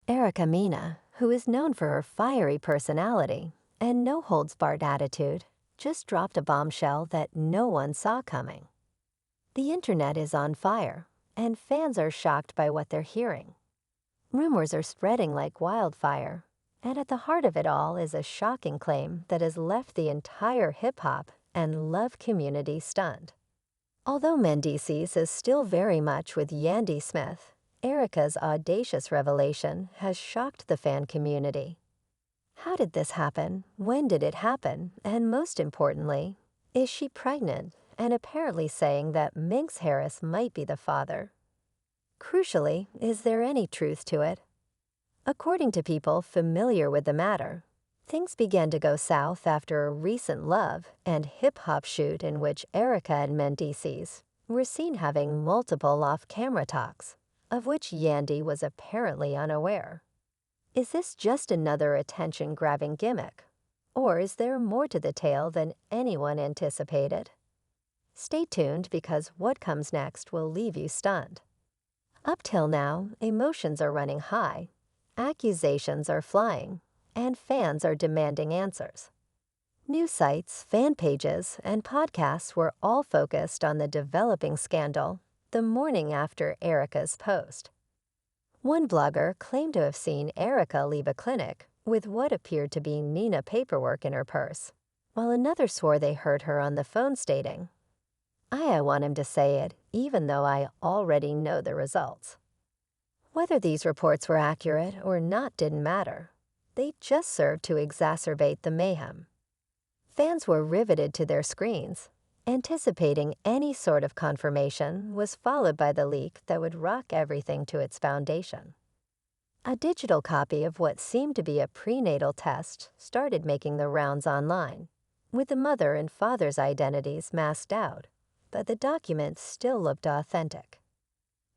Erica Mena, who is known for her fiery personality and no-holds-barred attitude, just dropped a bombshell that no one saw coming. The internet is on fire, and fans are shocked by what they're hearing. Rumors are spreading like wildfire, and at the heart of it all is a shocking claim that has left the entire hip-hop and love community stunned. Although Mendeecees is still very much with Yandy Smith, Erica's audacious revelation has shocked the fan community. How did this happen? When did it happen? And most importantly, is she pregnant and apparently saying that Minx Harris might be the father? Crucially, is there any truth to it? According to people familiar with the matter, things began to go south after a recent love and hip-hop shoot in which Erica and Mendeecees were seen having multiple off-camera talks, of which Yandy was apparently unaware. Is this just another attention-grabbing gimmick, or is there more to the tale than anyone anticipated? Stay tuned because what comes next will leave you stunned. Up till now, emotions are running high, accusations are flying, and fans are demanding answers. News sites, fan pages, and podcasts were all focused on the developing scandal the morning after Erica's post. One blogger claimed to have seen Erica leave a clinic with what appeared to be Nina paperwork in her purse, while another swore they heard her on the phone stating, I want him to say it, even though I already know the results." Whether these reports were accurate or not didn't matter. They just served to exacerbate the mayhem. Fans were riveted to their screens, anticipating any sort of confirmation was followed by the leak that would rock everything to its foundation. A digital copy of what seemed to be a prenatal test started making the rounds online, with the mother and father's identities masked out, but the document still looked authentic.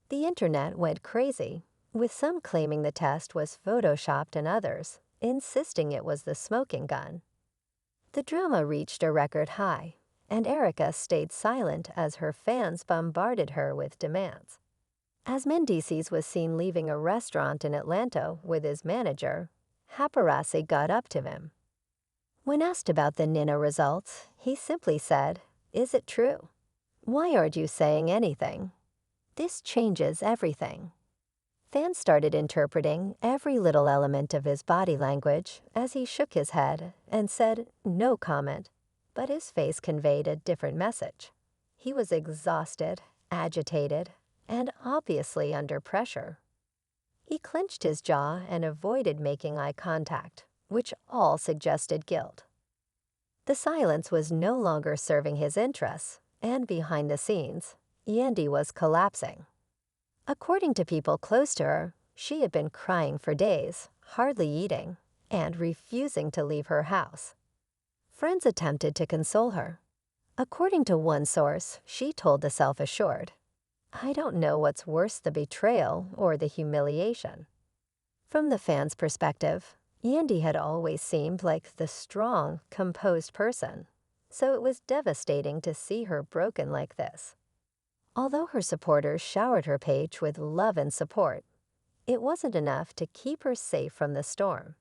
The internet went crazy, with some claiming the test was photoshopped and others insisting it was the smoking gun. The drama reached a record high, and Erica stayed silent as her fans bombarded her with demands. As Mendeecees was seen leaving a restaurant in Atlanta with his manager, paparazzi got up to him. When asked about the Nina results, he simply said, "Is it true? Why aren't you saying anything? This changes everything." Fans started interpreting every little element of his body language as he shook his head and said no comment, but his face conveyed a different message. He was exhausted, agitated, and obviously under pressure. He clenched his jaw and avoided making eye contact, which all suggested guilt. The silence was no longer serving his interests, and behind the scenes, Yandy was collapsing. According to people close to her, she had been crying for days, hardly eating, and refusing to leave her house. Friends attempted to console her. According to one source, she told the Self-Assured, "I don't know what's worse, the betrayal or the humiliation." From the fans' perspective, Yandy had always seemed like the strong, composed person, so it was devastating to see her broken like this. Although her supporters showered her page with love and support, it wasn't enough to keep her safe from the storm.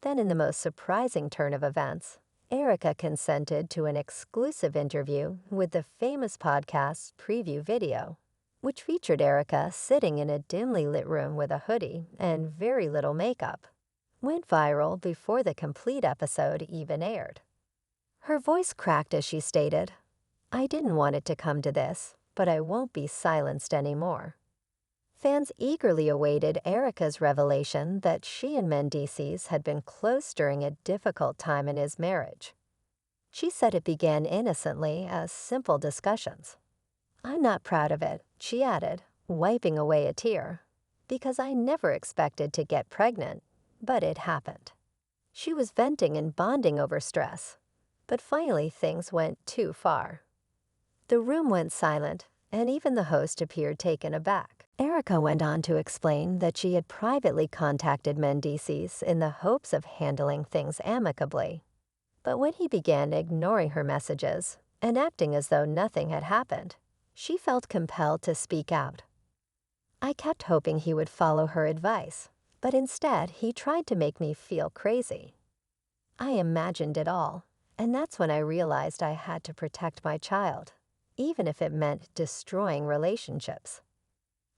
Then, in the most surprising turn of events, Erica consented to an exclusive interview with the famous podcast's preview video, which featured Erica sitting in a dimly lit room with a hoodie and very little makeup. Went viral before the complete episode even aired. Her voice cracked as she stated, "I didn't want it to come to this, but I won't be silenced anymore." Fans eagerly awaited Erica's revelation that she and Mendeecees had been close during a difficult time in his marriage. She said it began innocently as simple discussions. "I'm not proud of it," she added, wiping away a tear, "because I never expected to get pregnant, but it happened." She was venting and bonding over stress, but finally things went too far. The room went silent, and even the host appeared taken aback. Erica went on to explain that she had privately contacted Mendeecees in the hopes of handling things amicably. But when he began ignoring her messages and acting as though nothing had happened, she felt compelled to speak out. "I kept hoping he would follow her advice, But instead, he tried to make me feel crazy. I imagined it all, and that's when I realized I had to protect my child, even if it meant destroying relationships.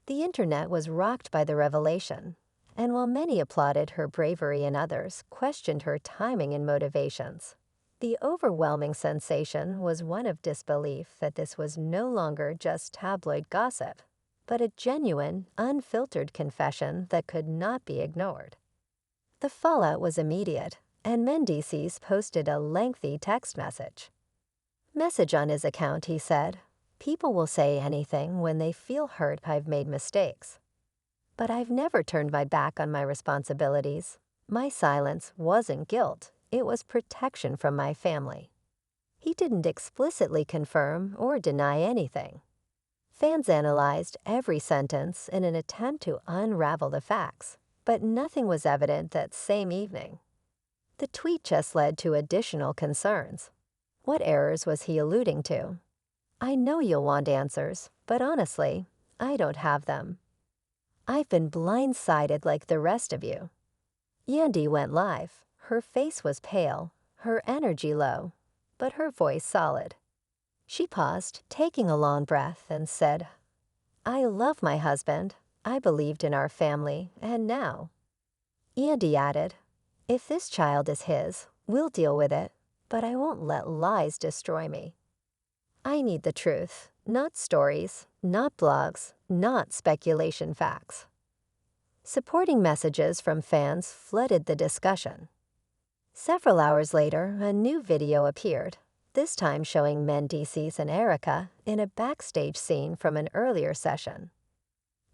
The internet was rocked by the revelation, and while many applauded her bravery and others questioned her timing and motivations, the overwhelming sensation was one of disbelief that this was no longer just tabloid gossip, but a genuine, unfiltered confession that could not be ignored. The fallout was immediate, and Mendeecees posted a lengthy text message on his account. He said, "People will say anything when they feel hurt I've made mistakes. But I've never turned my back on my responsibilities. My silence wasn't guilt, it was protection from my family." He didn't explicitly confirm or deny anything. Fans analyzed every sentence in an attempt to unravel the facts, but nothing was evident that same evening. The tweet just led to additional concerns. What errors was he alluding to? "I know you'll want answers, but honestly, I don't have them. I've been blindsided like the rest of you." Yandy went live. Her face was pale, her energy low, but her voice solid. She paused, taking a long breath, and said, "I love my husband. I believed in our family, and now." Yandy added, "If this child is his, we'll deal with it, but I won't let lies destroy me. I need the truth, not stories, not blogs, not speculation facts." Supporting messages from fans flooded the discussion. Several hours later, a new video appeared, this time showing Mendeecees and Erica in a backstage scene from an earlier session.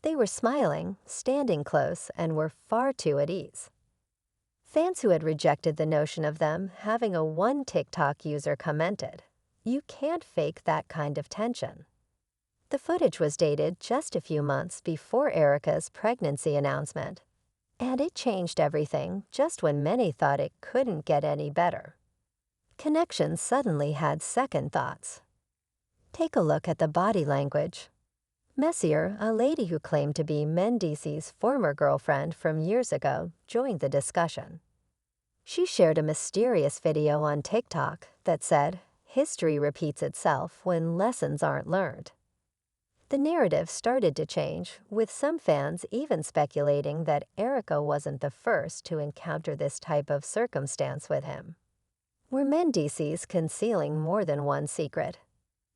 They were smiling, standing close, and were far too at ease. Fans who had rejected the notion of them having a one TikTok user commented, "You can't fake that kind of tension." The footage was dated just a few months before Erica's pregnancy announcement, and it changed everything just when many thought it couldn't get any better. Connections suddenly had second thoughts. Take a look at the body language. Messier, a lady who claimed to be Mendeecees' former girlfriend from years ago, joined the discussion. She shared a mysterious video on TikTok that said, "History repeats itself when lessons aren't learned." The narrative started to change, with some fans even speculating that Erica wasn't the first to encounter this type of circumstance with him. Were Mendeecees concealing more than one secret?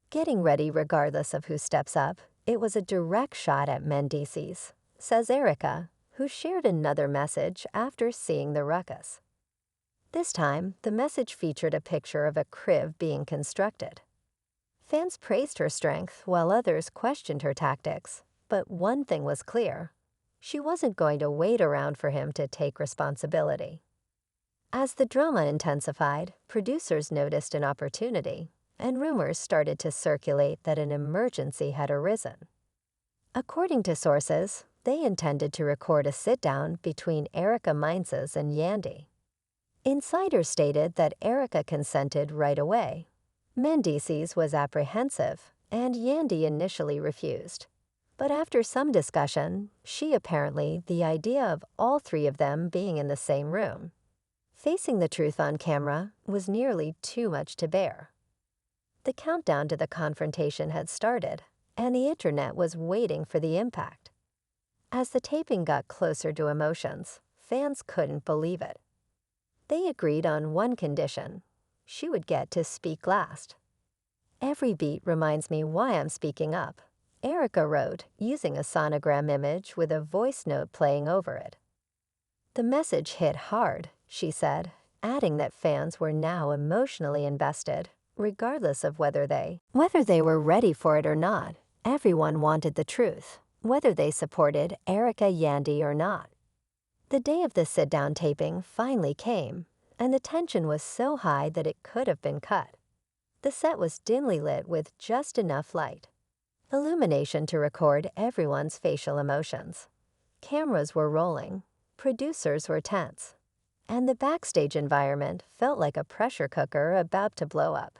Getting ready regardless of who steps up, it was a direct shot at Mendeecees, says Erica, who shared another message after seeing the ruckus. This time, the message featured a picture of a crib being constructed. Fans praised her strength while others questioned her tactics, but one thing was clear: she wasn't going to wait around for him to take responsibility. As the drama intensified, producers noticed an opportunity, and rumors started to circulate that an emergency had arisen. According to sources, they intended to record a sit-down between Erica Mendeecees and Yandy. Insiders stated that Erica consented right away. Mendeecees was apprehensive, and Yandy initially refused. But after some discussion, the idea of all three of them being in the same room. Facing the truth on camera was nearly too much to bear. The countdown to the confrontation had started, and the internet was waiting for the impact. As the taping got closer to emotions, fans couldn't believe it. They agreed on one condition: she would get to speak last. "Every beat reminds me why I'm speaking up," Erica wrote, using a sonogram image with a voice note playing over it. "The message hit hard," she said, adding that fans were now emotionally invested, regardless of whether they were ready for it or not. Everyone wanted the truth, whether they supported Erica Yandy or not. The day of the sit-down taping finally came, and the tension was so high that it could have been cut. The set was dimly lit with just enough light, illumination to record everyone's facial emotions. Cameras were rolling, producers were tense, and the backstage environment felt like a pressure cooker about to blow up.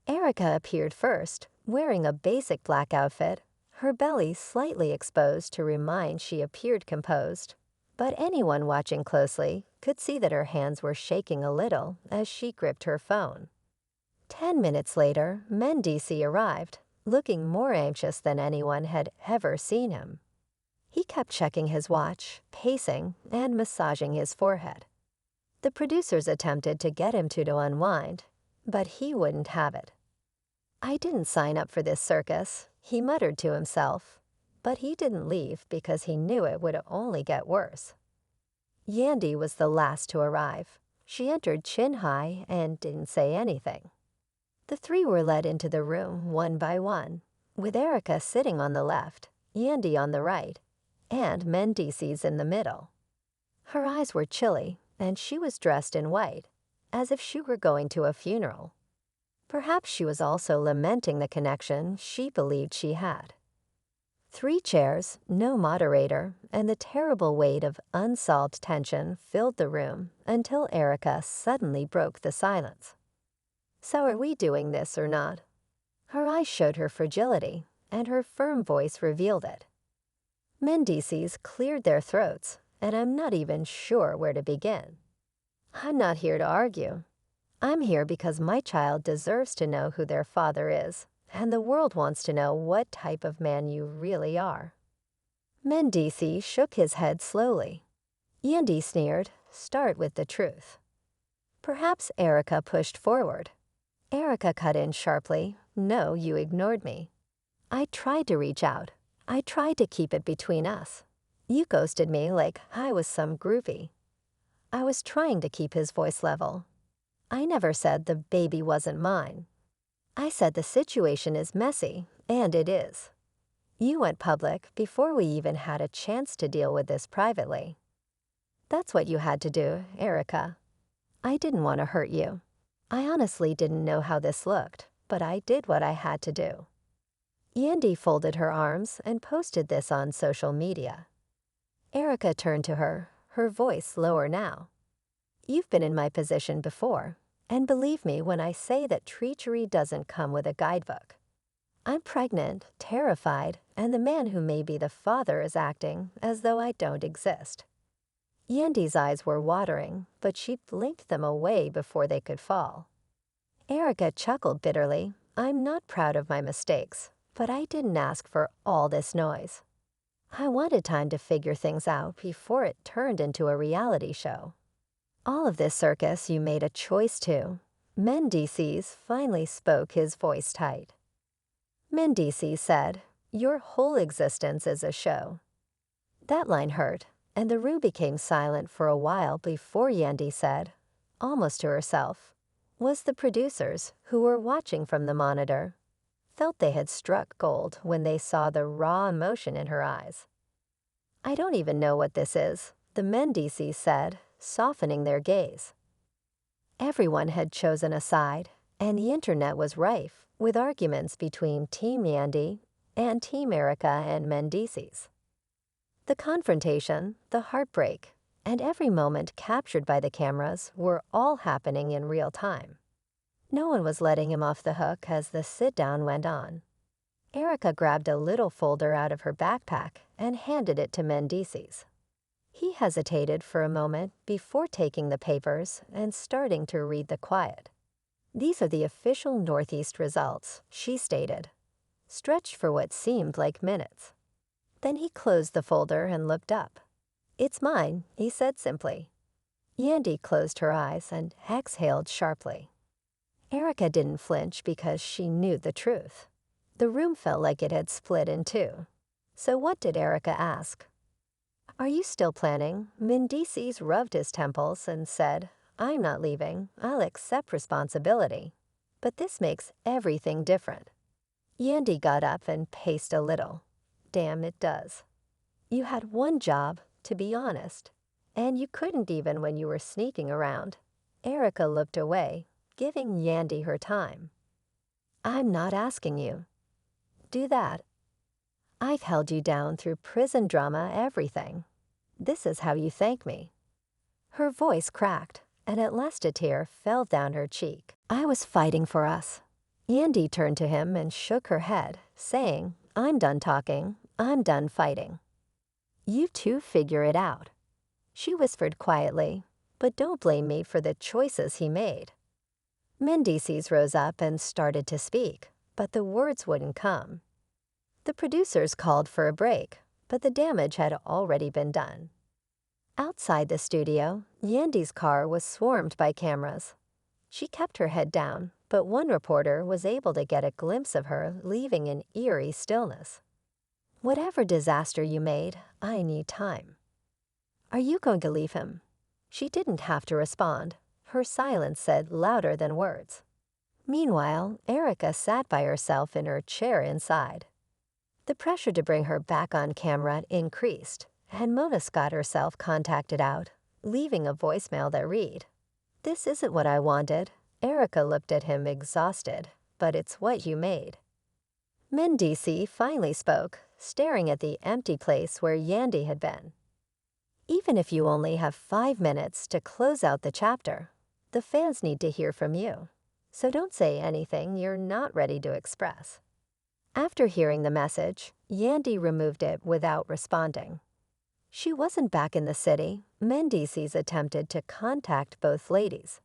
Erica appeared first, wearing a basic black outfit, her belly slightly exposed to remind she appeared composed, But anyone watching closely could see that her hands were shaking a little as she gripped her phone. 10 minutes later, Mendeecees arrived, looking more anxious than anyone had ever seen him. He kept checking his watch, pacing, and massaging his forehead. The producers attempted to get him to unwind, but he wouldn't have it. "I didn't sign up for this circus," he muttered to himself, but he didn't leave because he knew it would only get worse. Yandy was the last to arrive. She entered chin high and didn't say anything. The three were led into the room one by one, with Erica sitting on the left, Yandy on the right, and Mendeecees in the middle. Her eyes were chilly, and she was dressed in white, as if she were going to a funeral. Perhaps she was also lamenting the connection she believed she had. 3 chairs, no moderator, and the terrible weight of unsolved tension filled the room until Erica suddenly broke the silence. "So are we doing this or not?" Her eyes showed her fragility, and her firm voice revealed it. Mendeecees cleared their throats, and I'm not even sure where to begin. "I'm not here to argue. I'm here because my child deserves to know who their father is, and the world wants to know what type of man you really are." Mendeecees shook his head slowly. Yandy sneered, "Start with the truth." Perhaps Erica pushed forward. Erica cut in sharply, "No, you ignored me. I tried to reach out. I tried to keep it between us. You ghosted me like I was some groupie." I was trying to keep his voice level. "I never said the baby wasn't mine. I said the situation is messy, and it is. You went public before we even had a chance to deal with this privately. That's what you had to do, Erica. I didn't want to hurt you. I honestly didn't know how this looked, but I did what I had to do." Yandy folded her arms and posted this on social media. Erica turned to her, her voice lower now. "You've been in my position before, and believe me when I say that treachery doesn't come with a guidebook. I'm pregnant, terrified, and the man who may be the father is acting as though I don't exist." Yandy's eyes were watering, but she blinked them away before they could fall. Erica chuckled bitterly. "I'm not proud of my mistakes, but I didn't ask for all this noise. I wanted time to figure things out before it turned into a reality show. All of this circus you made a choice to." Mendeecees finally spoke, his voice tight. Mendeecees said, "Your whole existence is a show." That line hurt, and the room became silent for a while before Yandy said, almost to herself, was the producers, who were watching from the monitor, felt they had struck gold when they saw the raw emotion in her eyes. "I don't even know what this is," the Mendeecees said, softening their gaze. Everyone had chosen a side, and the internet was rife with arguments between Team Yandy and Team Erica and Mendeecees. The confrontation, the heartbreak, and every moment captured by the cameras were all happening in real time. No one was letting him off the hook as the sit-down went on. Erica grabbed a little folder out of her backpack and handed it to Mendeecees. He hesitated for a moment before taking the papers and starting to read the quiet. "These are the official Northeast results," she stated, stretched for what seemed like minutes. Then he closed the folder and looked up. "It's mine," he said simply. Yandy closed her eyes and exhaled sharply. Erica didn't flinch because she knew the truth. The room felt like it had split in two. So what did Erica ask? "Are you still planning?" Mendeecees rubbed his temples and said, "I'm not leaving. I'll accept responsibility. But this makes everything different." Yandy got up and paced a little. "Damn, it does. You had one job, to be honest, and you couldn't even when you were sneaking around." Erica looked away, giving Yandy her time. "I'm not asking you. Do that. I've held you down through prison drama, everything. This is how you thank me." Her voice cracked, and at last a tear fell down her cheek. "I was fighting for us." Yandy turned to him and shook her head, saying, "I'm done talking. I'm done fighting. You two figure it out." She whispered quietly, "But don't blame me for the choices he made." Mendeecees rose up and started to speak, but the words wouldn't come. The producers called for a break, but the damage had already been done. Outside the studio, Yandy's car was swarmed by cameras. She kept her head down, but one reporter was able to get a glimpse of her leaving an eerie stillness. "Whatever disaster you made, I need time." "Are you going to leave him?" She didn't have to respond. Her silence said louder than words. Meanwhile, Erica sat by herself in her chair inside. The pressure to bring her back on camera increased, and Mona Scott herself contacted out, leaving a voicemail that read, "This isn't what I wanted." Erica looked at him exhausted, "But it's what you made." Mendeecees finally spoke, staring at the empty place where Yandy had been. "Even if you only have 5 minutes to close out the chapter, the fans need to hear from you. So don't say anything you're not ready to express." After hearing the message, Yandy removed it without responding. She wasn't back in the city. Mendeecees attempted to contact both ladies.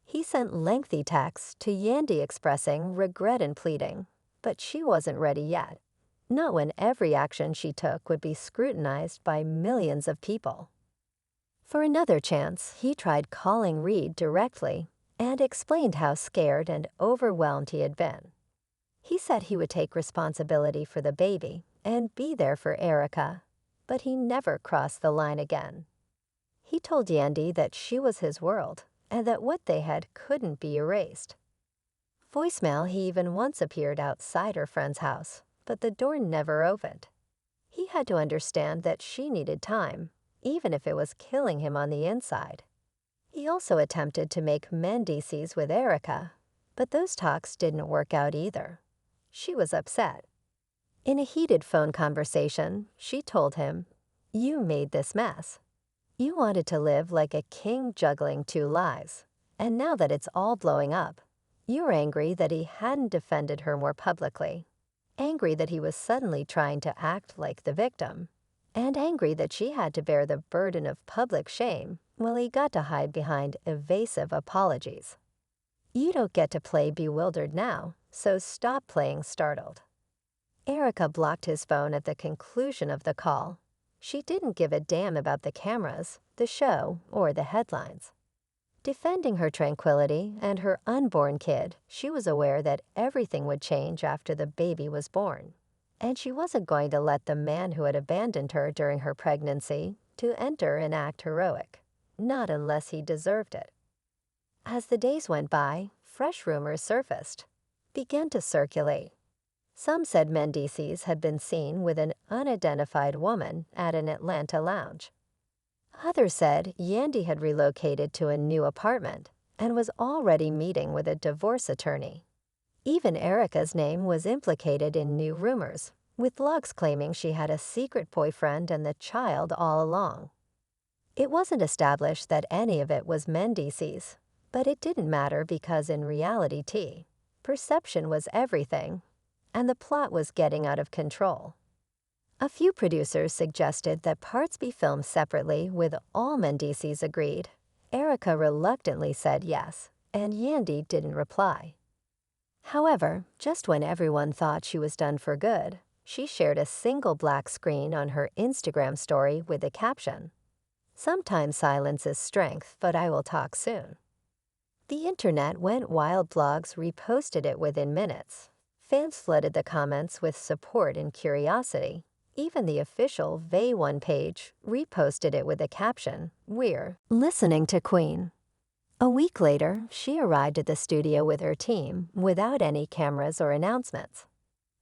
He sent lengthy texts to Yandy expressing regret and pleading, but she wasn't ready yet. Not when every action she took would be scrutinized by millions of people. For another chance, he tried calling Reed directly and explained how scared and overwhelmed he had been. He said he would take responsibility for the baby and be there for Erica, but he never crossed the line again. He told Yandy that she was his world and that what they had couldn't be erased. Voicemail, he even once appeared outside her friend's house, but the door never opened. He had to understand that she needed time, even if it was killing him on the inside. He also attempted to make Mendeecees with Erica, but those talks didn't work out either. She was upset. In a heated phone conversation, she told him, "You made this mess. You wanted to live like a king juggling 2 lives, and now that it's all blowing up, you're angry that he hadn't defended her more publicly, angry that he was suddenly trying to act like the victim, and angry that she had to bear the burden of public shame while he got to hide behind evasive apologies. You don't get to play bewildered now, so stop playing startled." Erica blocked his phone at the conclusion of the call. She didn't give a damn about the cameras, the show, or the headlines. Defending her tranquility and her unborn kid, she was aware that everything would change after the baby was born. And she wasn't going to let the man who had abandoned her during her pregnancy to enter and act heroic, not unless he deserved it. As the days went by, fresh rumors surfaced, began to circulate. Some said Mendeecees had been seen with an unidentified woman at an Atlanta lounge. Others said Yandy had relocated to a new apartment and was already meeting with a divorce attorney. Even Erica's name was implicated in new rumors, with logs claiming she had a secret boyfriend and the child all along. It wasn't established that any of it was Mendeecees, but it didn't matter because in reality, perception was everything, and the plot was getting out of control. A few producers suggested that parts be filmed separately, with all Mendeecees agreed. Erica reluctantly said yes, and Yandy didn't reply. However, just when everyone thought she was done for good, she shared a single black screen on her Instagram story with the caption, "Sometimes silence is strength, but I will talk soon." The internet went wild. Blogs reposted it within minutes. Fans flooded the comments with support and curiosity. Even the official VA1 page reposted it with the caption, "We're listening to Queen." A week later, she arrived at the studio with her team without any cameras or announcements.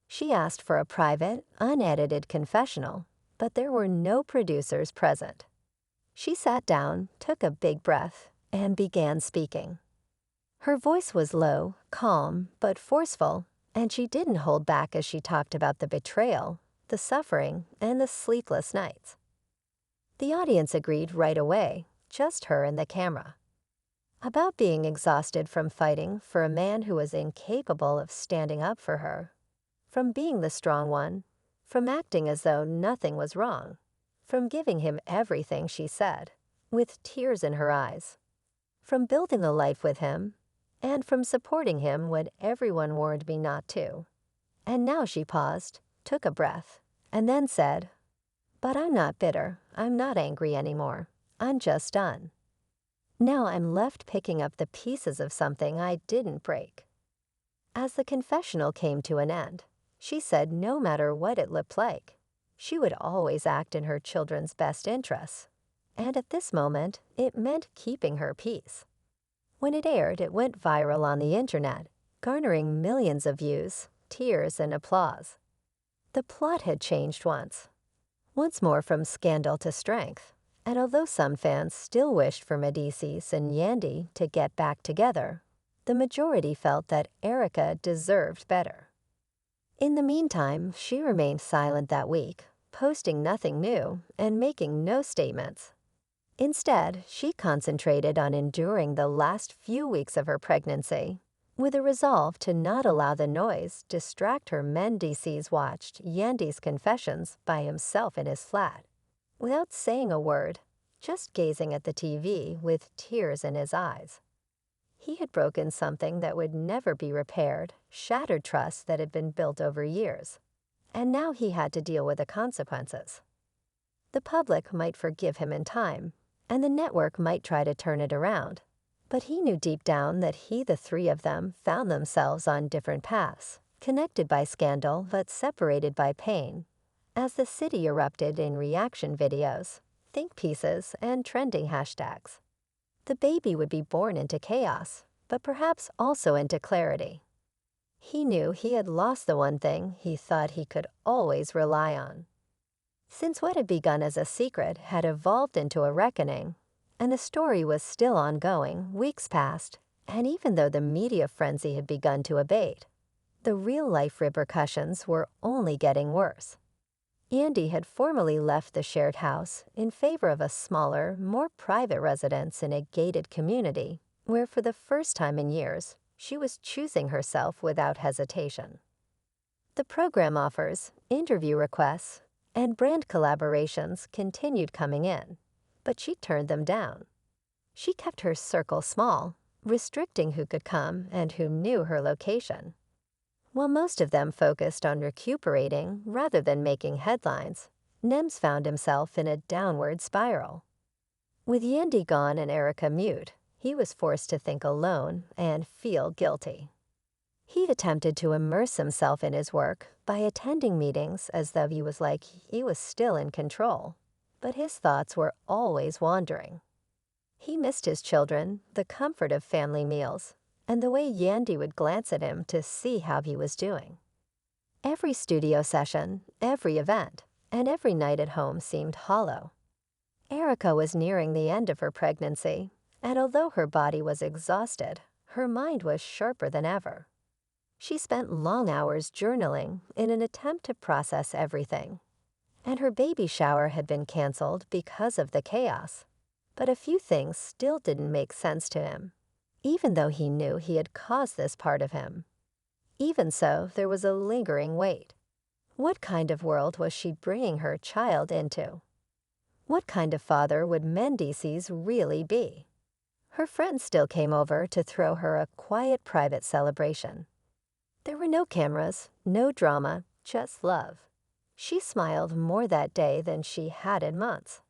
She asked for a private, unedited confessional, but there were no producers present. She sat down, took a big breath, and began speaking. Her voice was low, calm, but forceful, and she didn't hold back as she talked about the betrayal, the suffering, and the sleepless nights. The audience agreed right away, just her and the camera. About being exhausted from fighting for a man who was incapable of standing up for her, from being the strong one, from acting as though nothing was wrong, from giving him everything, she said. with tears in her eyes. From building a life with him, and from supporting him when everyone warned me not to. And now she paused, took a breath, and then said, "But I'm not bitter, I'm not angry anymore. I'm just done. Now I'm left picking up the pieces of something I didn't break." As the confessional came to an end, she said no matter what it looked like, she would always act in her children's best interests. And at this moment, it meant keeping her peace. When it aired, it went viral on the internet, garnering millions of views, tears, and applause. The plot had changed once more from scandal to strength. And although some fans still wished for Mendeecees and Yandy to get back together, the majority felt that Erica deserved better. In the meantime, she remained silent that week, posting nothing new and making no statements. Instead, she concentrated on enduring the last few weeks of her pregnancy, with a resolve to not allow the noise distract her. Mendeecees watched Yandy's confessions by himself in his flat, without saying a word, just gazing at the TV with tears in his eyes. He had broken something that would never be repaired, shattered trust that had been built over years, and now he had to deal with the consequences. The public might forgive him in time, and the network might try to turn it around, but he knew deep down that the three of them found themselves on different paths, connected by scandal but separated by pain, as the city erupted in reaction videos, think pieces, and trending hashtags. The baby would be born into chaos, but perhaps also into clarity. He knew he had lost the one thing he thought he could always rely on. Since what had begun as a secret had evolved into a reckoning, and the story was still ongoing, weeks passed, and even though the media frenzy had begun to abate, the real-life repercussions were only getting worse. Yandy had formally left the shared house in favor of a smaller, more private residence in a gated community where for the first time in years, she was choosing herself without hesitation. The program offers, interview requests, and brand collaborations continued coming in, but she turned them down. She kept her circle small, restricting who could come and who knew her location. While most of them focused on recuperating rather than making headlines, Nems found himself in a downward spiral. With Yandy gone and Erica mute, he was forced to think alone and feel guilty. He attempted to immerse himself in his work by attending meetings as though he was still in control, but his thoughts were always wandering. He missed his children, the comfort of family meals, and the way Yandy would glance at him to see how he was doing. Every studio session, every event, and every night at home seemed hollow. Erica was nearing the end of her pregnancy, and although her body was exhausted, her mind was sharper than ever. She spent long hours journaling in an attempt to process everything, and her baby shower had been canceled because of the chaos. But a few things still didn't make sense to him, even though he knew he had caused this part of him. Even so, there was a lingering weight. What kind of world was she bringing her child into? What kind of father would Mendeecees really be? Her friends still came over to throw her a quiet private celebration. There were no cameras, no drama, just love. She smiled more that day than she had in months.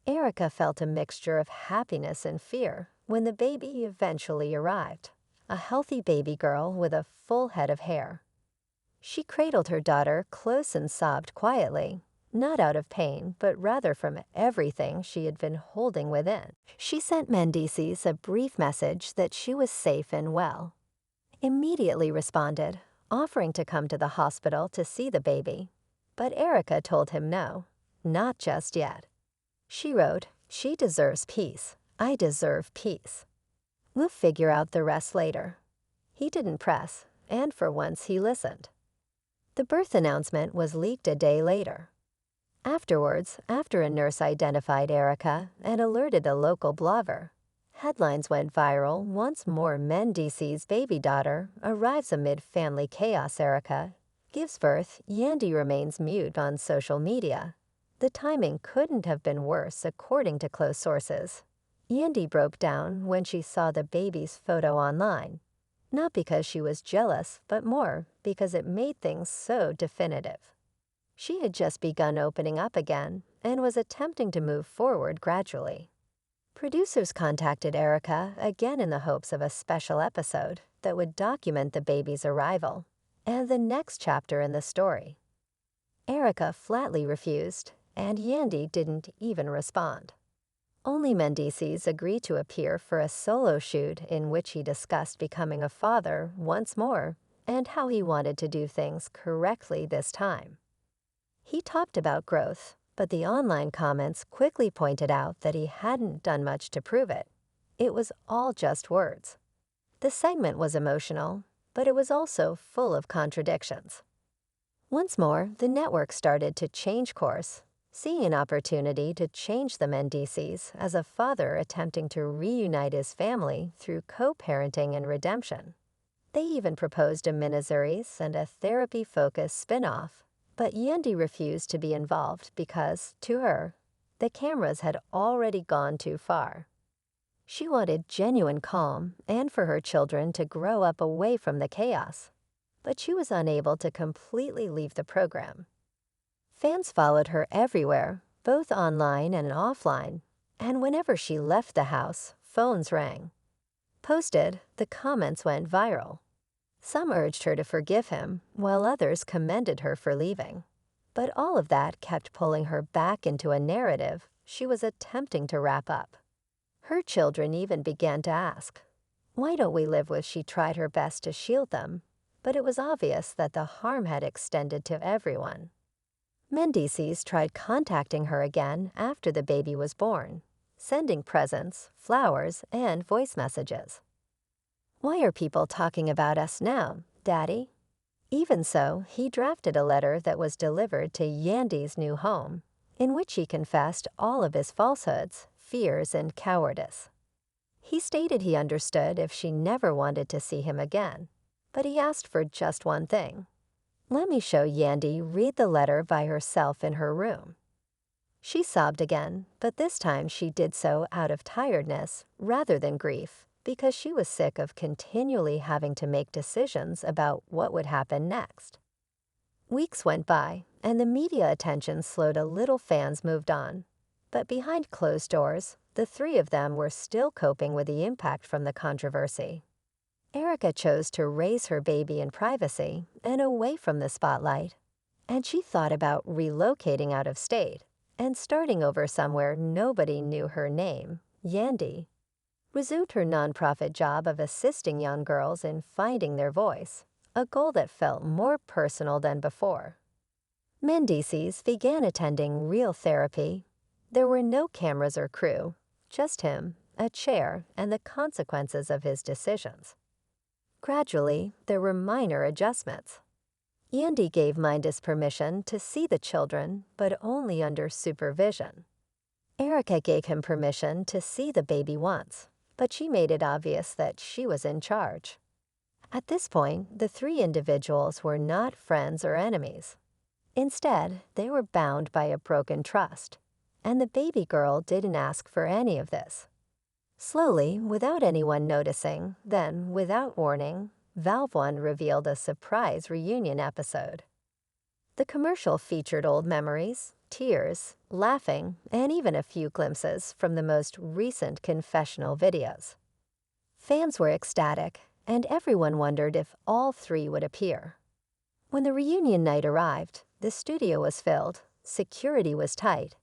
Erica felt a mixture of happiness and fear when the baby eventually arrived, a healthy baby girl with a full head of hair. She cradled her daughter close and sobbed quietly, not out of pain, but rather from everything she had been holding within. She sent Mendeecees a brief message that she was safe and well. Immediately responded, offering to come to the hospital to see the baby, but Erica told him no, not just yet. She wrote, "She deserves peace. I deserve peace. We'll figure out the rest later." He didn't press, and for once he listened. The birth announcement was leaked a day later. Afterwards, after a nurse identified Erica and alerted a local blogger, headlines went viral once more. Mendeecees' baby daughter arrives amid family chaos. Erica gives birth. Yandy remains mute on social media, The timing couldn't have been worse, according to close sources. Yandy broke down when she saw the baby's photo online, not because she was jealous, but more because it made things so definitive. She had just begun opening up again and was attempting to move forward gradually. Producers contacted Erica again in the hopes of a special episode that would document the baby's arrival and the next chapter in the story. Erica flatly refused, and Yandy didn't even respond. Only Mendeecees agreed to appear for a solo shoot in which he discussed becoming a father once more and how he wanted to do things correctly this time. He talked about growth, but the online comments quickly pointed out that he hadn't done much to prove it. It was all just words. The segment was emotional, but it was also full of contradictions. Once more, the network started to change course, seeing an opportunity to change the Mendeecees as a father attempting to reunite his family through co-parenting and redemption. They even proposed a miniseries and a therapy-focused spin-off, but Yandy refused to be involved because, to her, the cameras had already gone too far. She wanted genuine calm and for her children to grow up away from the chaos, but she was unable to completely leave the program. Fans followed her everywhere, both online and offline, and whenever she left the house, phones rang. Posted, the comments went viral. Some urged her to forgive him, while others commended her for leaving. But all of that kept pulling her back into a narrative she was attempting to wrap up. Her children even began to ask, "Why don't we live with?" She tried her best to shield them, but it was obvious that the harm had extended to everyone. Mendeecees tried contacting her again after the baby was born, sending presents, flowers, and voice messages. "Why are people talking about us now, Daddy?" Even so, he drafted a letter that was delivered to Yandy's new home, in which he confessed all of his falsehoods, fears, and cowardice. He stated he understood if she never wanted to see him again, but he asked for just one thing. Let me show Yandy read the letter by herself in her room. She sobbed again, but this time she did so out of tiredness rather than grief, because she was sick of continually having to make decisions about what would happen next. Weeks went by, and the media attention slowed a little. Fans moved on. But behind closed doors, the three of them were still coping with the impact from the controversy. Erica chose to raise her baby in privacy and away from the spotlight, and she thought about relocating out of state and starting over somewhere nobody knew her name, Yandy. Resumed her nonprofit job of assisting young girls in finding their voice, a goal that felt more personal than before. Mendeecees began attending real therapy. There were no cameras or crew, just him, a chair, and the consequences of his decisions. Gradually, there were minor adjustments. Yandy gave Mendeecees permission to see the children, but only under supervision. Erica gave him permission to see the baby once, but she made it obvious that she was in charge. At this point, the three individuals were not friends or enemies. Instead, they were bound by a broken trust, and the baby girl didn't ask for any of this. Slowly, without anyone noticing, then, without warning, Valve One revealed a surprise reunion episode. The commercial featured old memories, tears, laughing, and even a few glimpses from the most recent confessional videos. Fans were ecstatic, and everyone wondered if all three would appear. When the reunion night arrived, the studio was filled, security was tight,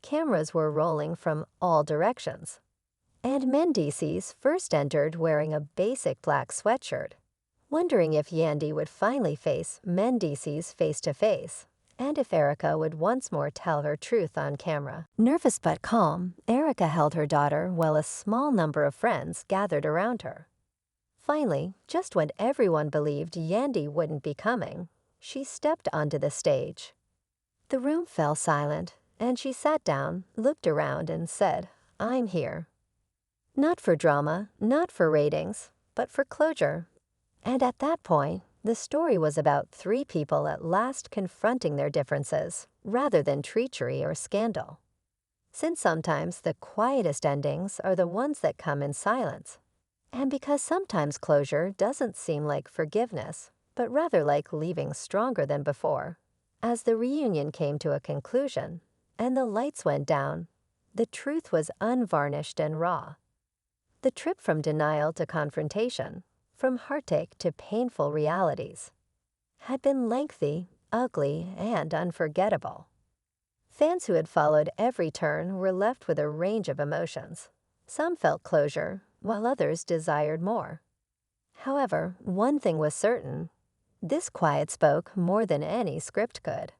cameras were rolling from all directions. And Mendeecees first entered wearing a basic black sweatshirt, wondering if Yandy would finally face Mendeecees face-to-face, and if Erica would once more tell her truth on camera. Nervous but calm, Erica held her daughter while a small number of friends gathered around her. Finally, just when everyone believed Yandy wouldn't be coming, she stepped onto the stage. The room fell silent, and she sat down, looked around, and said, "I'm here." Not for drama, not for ratings, but for closure. And at that point, the story was about three people at last confronting their differences, rather than treachery or scandal. Since sometimes the quietest endings are the ones that come in silence, and because sometimes closure doesn't seem like forgiveness, but rather like leaving stronger than before. As the reunion came to a conclusion and the lights went down, the truth was unvarnished and raw. The trip from denial to confrontation, from heartache to painful realities, had been lengthy, ugly, and unforgettable. Fans who had followed every turn were left with a range of emotions. Some felt closure, while others desired more. However, one thing was certain: this quiet spoke more than any script could.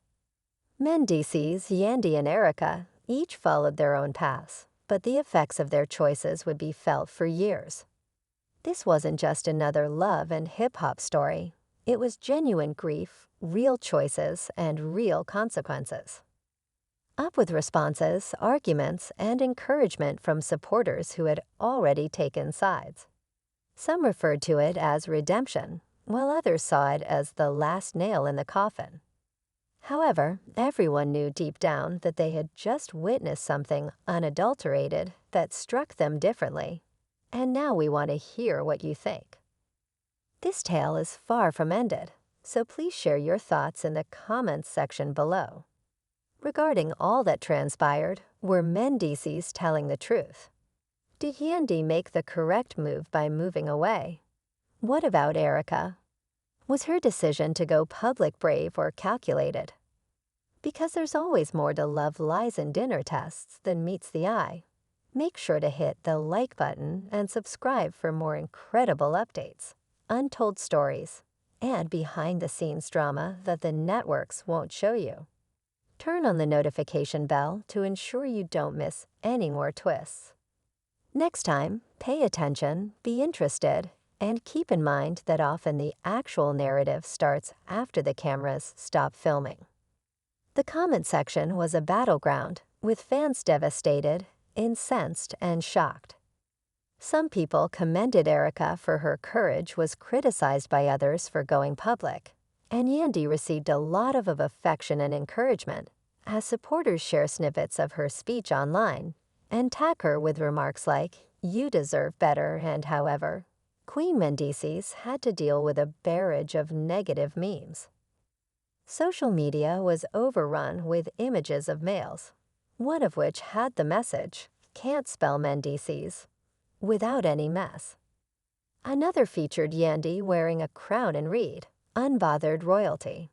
Mendeecees, Yandy, and Erica each followed their own paths, but the effects of their choices would be felt for years. This wasn't just another love and hip-hop story. It was genuine grief, real choices, and real consequences. Up with responses, arguments, and encouragement from supporters who had already taken sides. Some referred to it as redemption, while others saw it as the last nail in the coffin. However, everyone knew deep down that they had just witnessed something unadulterated that struck them differently. And now we want to hear what you think. This tale is far from ended, so please share your thoughts in the comments section below. Regarding all that transpired, were Mendeecees telling the truth? Did Yandy make the correct move by moving away? What about Erica? Was her decision to go public brave or calculated? Because there's always more to love lies and dinner tests than meets the eye. Make sure to hit the like button and subscribe for more incredible updates, untold stories, and behind-the-scenes drama that the networks won't show you. Turn on the notification bell to ensure you don't miss any more twists. Next time, pay attention, be interested, and keep in mind that often the actual narrative starts after the cameras stop filming. The comment section was a battleground, with fans devastated, incensed, and shocked. Some people commended Erica for her courage, was criticized by others for going public, and Yandy received a lot of affection and encouragement as supporters share snippets of her speech online and tag her with remarks like, "You deserve better," and however. Queen Mendeecees had to deal with a barrage of negative memes. Social media was overrun with images of males, one of which had the message, "Can't spell Mendeecees," without any mess. Another featured Yandy wearing a crown and reed, "Unbothered royalty."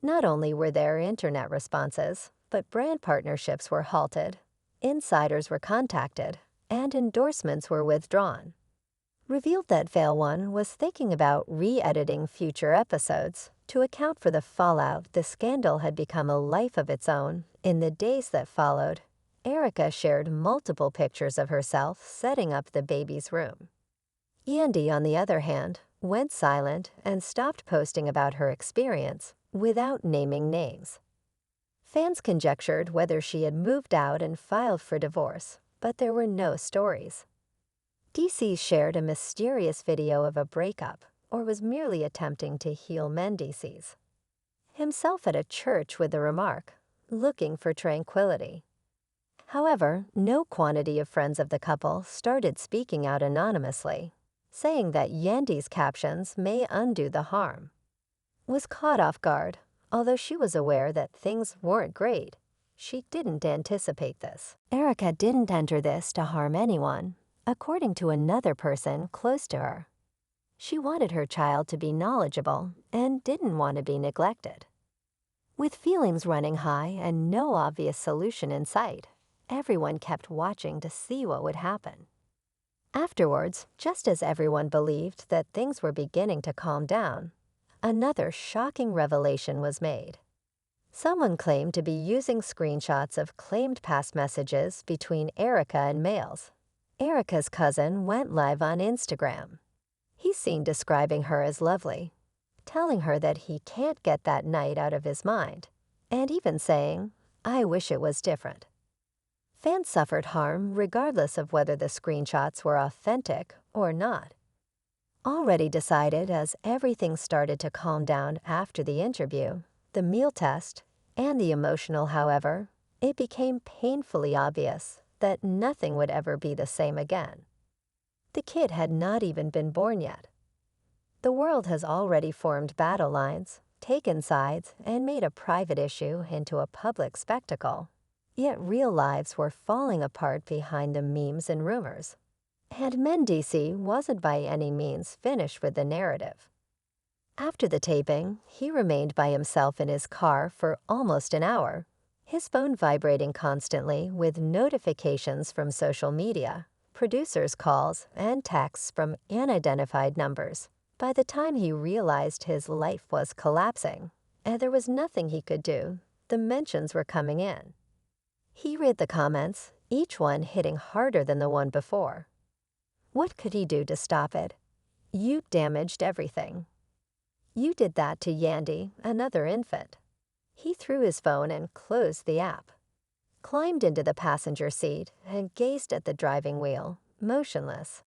Not only were there internet responses, but brand partnerships were halted, insiders were contacted, and endorsements were withdrawn. Revealed that Veil One was thinking about re-editing future episodes to account for the fallout. The scandal had become a life of its own. In the days that followed, Erica shared multiple pictures of herself setting up the baby's room. Yandy, on the other hand, went silent and stopped posting about her experience without naming names. Fans conjectured whether she had moved out and filed for divorce, but there were no stories. DC shared a mysterious video of a breakup, or was merely attempting to heal Mendeecees. Himself at a church with the remark, "Looking for tranquility." However, no quantity of friends of the couple started speaking out anonymously, saying that Yandy's captions may undo the harm. Was caught off guard, although she was aware that things weren't great. She didn't anticipate this. Erica didn't enter this to harm anyone, according to another person close to her. She wanted her child to be knowledgeable and didn't want to be neglected. With feelings running high and no obvious solution in sight, everyone kept watching to see what would happen. Afterwards, just as everyone believed that things were beginning to calm down, another shocking revelation was made. Someone claimed to be using screenshots of claimed past messages between Erica and males. Erica's cousin went live on Instagram. He's seen describing her as lovely, telling her that he can't get that night out of his mind, and even saying, "I wish it was different." Fans suffered harm regardless of whether the screenshots were authentic or not. Already decided as everything started to calm down after the interview, the meal test, and the emotional, however, it became painfully obvious that nothing would ever be the same again. The kid had not even been born yet. The world has already formed battle lines, taken sides, and made a private issue into a public spectacle. Yet real lives were falling apart behind the memes and rumors. And Mendeecees wasn't by any means finished with the narrative. After the taping, he remained by himself in his car for almost an hour, his phone vibrating constantly with notifications from social media, producers' calls, and texts from unidentified numbers. By the time he realized his life was collapsing, and there was nothing he could do, the mentions were coming in. He read the comments, each one hitting harder than the one before. What could he do to stop it? You damaged everything. You did that to Yandy, another infant. He threw his phone and closed the app, climbed into the passenger seat, and gazed at the driving wheel, motionless.